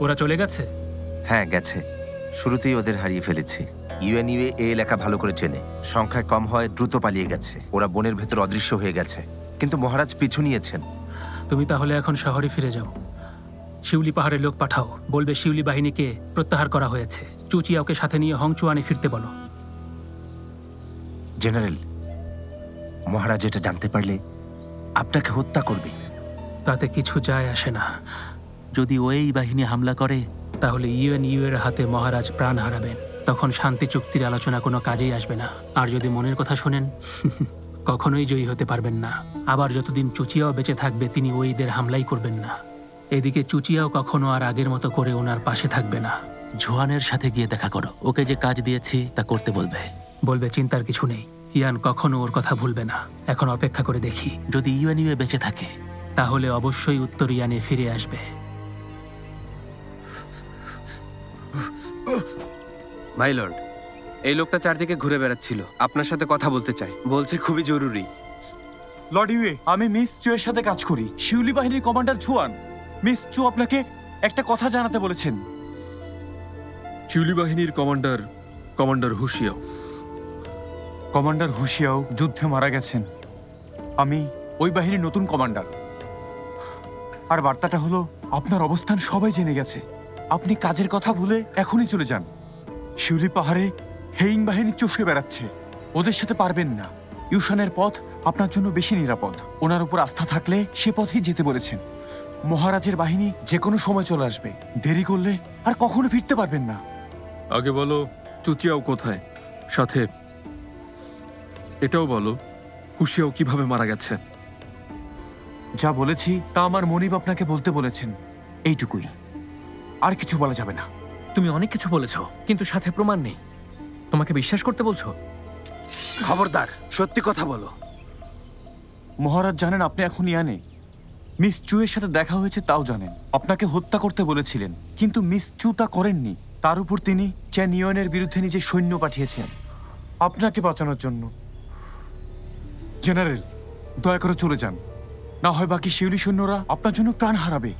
ওরা চলে গেছে? হ্যাঁ গেছে, শুরুতেই ওদের হারিয়ে ফেলেছি। ইউএনইউএ এই এলাকা ভালো করে চেনে, সংখ্যায় কম হয় দ্রুত পালিয়ে গেছে। ওরা বনের ভেতর অদৃশ্য হয়ে গেছে, কিন্তু মহারাজ পিছু নিয়েছেন। তুমি তাহলে এখন শহরে ফিরে যাও, শিউলি পাহাড়ে লোক পাঠাও, বলবে শিউলি বাহিনীকে প্রত্যাহার করা হয়েছে। চুচিয়াওকে সাথে নিয়ে হংচুয়ানে ফিরতে বলো। জেনারেল, মহারাজ এটা জানতে পারলে আপনাকে হত্যা করবে। তাতে কিছু যায় আসে না। যদি ওই বাহিনী হামলা করে তাহলে ইউএনইউ এর হাতে মহারাজ প্রাণ হারাবেন। তখন শান্তি চুক্তির আলোচনা কোনো কাজেই আসবে না। আর যদি মনের কথা শোনেন, কখনোই জয়ী হতে পারবেন না। আবার যতদিন চুচিয়াও বেঁচে থাকবে তিনি ওইদের হামলাই করবেন না। এদিকে চুচিয়াও কখনো আর আগের মতো করে ওনার পাশে থাকবে না। জোয়ানের সাথে গিয়ে দেখা করো, ওকে যে কাজ দিয়েছি তা করতে বলবে। বলবে চিন্তার কিছু নেই, ইয়ান কখনো ওর কথা ভুলবে না। এখন অপেক্ষা করে দেখি, যদি ইউএনইউএ বেঁচে থাকে তাহলে অবশ্যই উত্তর ইয়ানে ফিরে আসবে। মাই লর্ড, এই লোকটা চারদিকে ঘুরে বেড়াচ্ছিল, আপনার সাথে কথা বলতে চাই, বলছে খুবই জরুরি। লর্ড ইউএ, আমি মিস চু এর সাথে কাজ করি, শিউলি বাহিনীর কমান্ডার জুয়ান। মিস চু আপনাকে একটা কথা জানাতে বলেছেন। শিউলি বাহিনীর কমান্ডার হুশিয়াও। কমান্ডার হুশিয়াও যুদ্ধে মারা গেছেন। আমি ওই বাহিনীর নতুন কমান্ডার। আর বার্তাটা হলো, আপনার অবস্থান সবাই জেনে গেছে। আপনি কাজের কথা ভুলে এখনই চলে যান। শিউলি পাহাড়ে হেইং বাহিনী চষে বেড়াচ্ছে, ওদের সাথে পারবেন না। ইউশানের পথ আপনার জন্য বেশি নিরাপদ। ওনার উপর আস্থা থাকলে সে পথেই যেতে বলেছেন। মহারাজের বাহিনী যে কোনো সময় চলে আসবে, দেরি করলে আর কখনো ফিরতে পারবেন না। আগে বলো চুচিয়াও কোথায়, সাথে এটাও বলো হুশিয়াও কিভাবে মারা গেছে। যা বলেছি তা আমার মনিব আপনাকে বলতে বলেছেন, এইটুকুই, আর কিছু বলা যাবে না। তুমি অনেক কিছু বলেছো, কিন্তু সাথে প্রমাণ নেই। তোমাকে বিশ্বাস করতে বলছো? খবরদার, সত্যি কথা বলো। মহারাজ জানেন আপনি এখন ইয়ানে। মিস চু এর সাথে দেখা হয়েছে তাও জানেন। আপনাকে হত্যা করতে বলেছিলেন, কিন্তু মিস চু তা করেননি। তার উপর তিনি চ্যান ইউয়েনের বিরুদ্ধে নিজে সৈন্য পাঠিয়েছেন আপনাকে বাঁচানোর জন্য। জেনারেল, দয়া করে চলে যান, না হয় বাকি শিউলি সৈন্যরা আপনার জন্য প্রাণ হারাবে।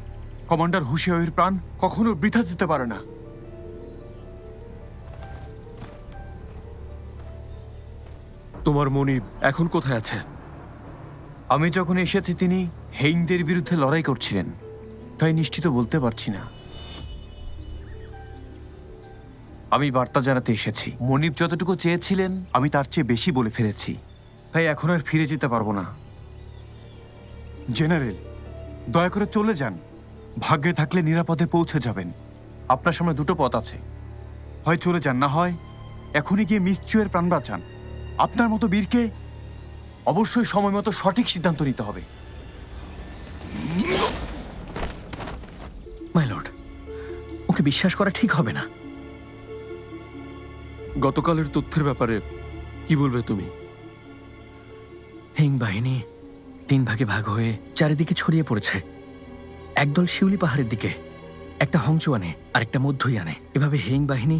কমান্ডার হুশিয়াওয়ের প্রাণ কখনো বৃথা যেতে পারে না। তোমার মনিব এখন কোথায় আছে? আমি যখন এসেছি তিনি হেইংদের বিরুদ্ধে লড়াই করছিলেন, তাই নিশ্চিত বলতে পারছি না। আমি বার্তা জানাতে এসেছি। মনিব যতটুকু চেয়েছিলেন আমি তার চেয়ে বেশি বলে ফেলেছি, তাই এখন আর ফিরে যেতে পারবো না। জেনারেল, দয়া করে চলে যান। ভাগ্যে থাকলে নিরাপদে পৌঁছে যাবেন। আপনার সামনে দুটো পথ আছে, হয় চলে যান, না হয় এখনই গিয়ে মিস চু এর প্রাণ বাঁচান। আপনার মতো বীরকে অবশ্যই সময় মতো সঠিক সিদ্ধান্ত নিতে হবে। মাই লর্ড, ওকে বিশ্বাস করা ঠিক হবে না। গতকালের তথ্যের ব্যাপারে কি বলবে তুমি? হেইং বাহিনী 3 ভাগে ভাগ হয়ে চারিদিকে ছড়িয়ে পড়েছে। একদল শিউলি পাহাড়ের দিকে, একটা হংচুয়ানে আর একটা মধ্যইয়ানে। এভাবে হেইং বাহিনী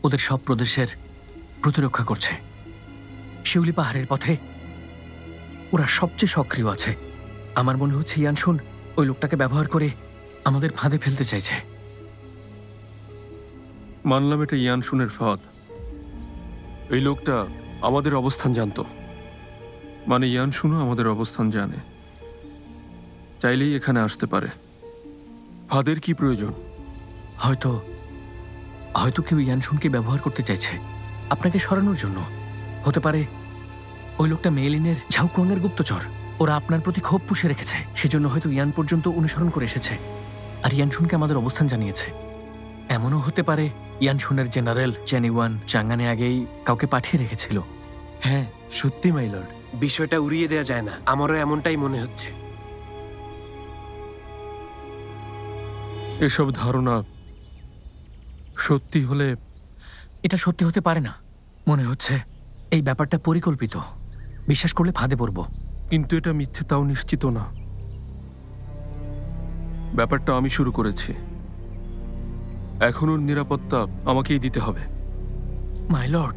ওদের সব প্রদেশের প্রতিরক্ষা করছে। শিউলি পাহাড়ের পথে ওরা সবচেয়ে সক্রিয় আছে। আমার মনে হচ্ছে ইয়ানশুন ওই লোকটাকে ব্যবহার করে আমাদের ফাঁদে ফেলতে চাইছে। মানলাম এটা ইয়ানশুনের ফাঁদ। এই লোকটা আমাদের অবস্থান জানতো, মানে ইয়ানশুনও আমাদের অবস্থান জানে। চাইলেই এখানে আসতে পারে। ফাঁদের কি প্রয়োজন? হয়তো কেউ ইয়ানশুনকে ব্যবহার করতে চাইছে আপনাকে সরানোর জন্য। হতে পারে ওই লোকটা মেলিনের ঝাউকুয়াংয়ের গুপ্তচর। ওরা আপনার প্রতি ক্ষোভ পুষে রেখেছে, সেজন্য হয়তো ইয়ান পর্যন্ত অনুসরণ করে এসেছে আর ইয়ানশুনকে আমাদের অবস্থান জানিয়েছে। এমনও হতে পারে ইয়ানশুনের জেনারেল চ্যান ইউয়ান চাঙ্গানে আগেই কাউকে পাঠিয়ে রেখেছিল। হ্যাঁ সত্যি মাই লর্ড, বিষয়টা উড়িয়ে দেওয়া যায় না। আমারও এমনটাই মনে হচ্ছে। এসব ধারণা সত্যি হলে? এটা সত্যি হতে পারে না। মনে হচ্ছে এই ব্যাপারটা পরিকল্পিত। বিশ্বাস করলে ফাঁদে পড়ব। কিন্তু এটা মিথ্যে তাও নিশ্চিত না। ব্যাপারটা আমি শুরু করেছি, এখন ওর নিরাপত্তা আমাকেই দিতে হবে। My lord,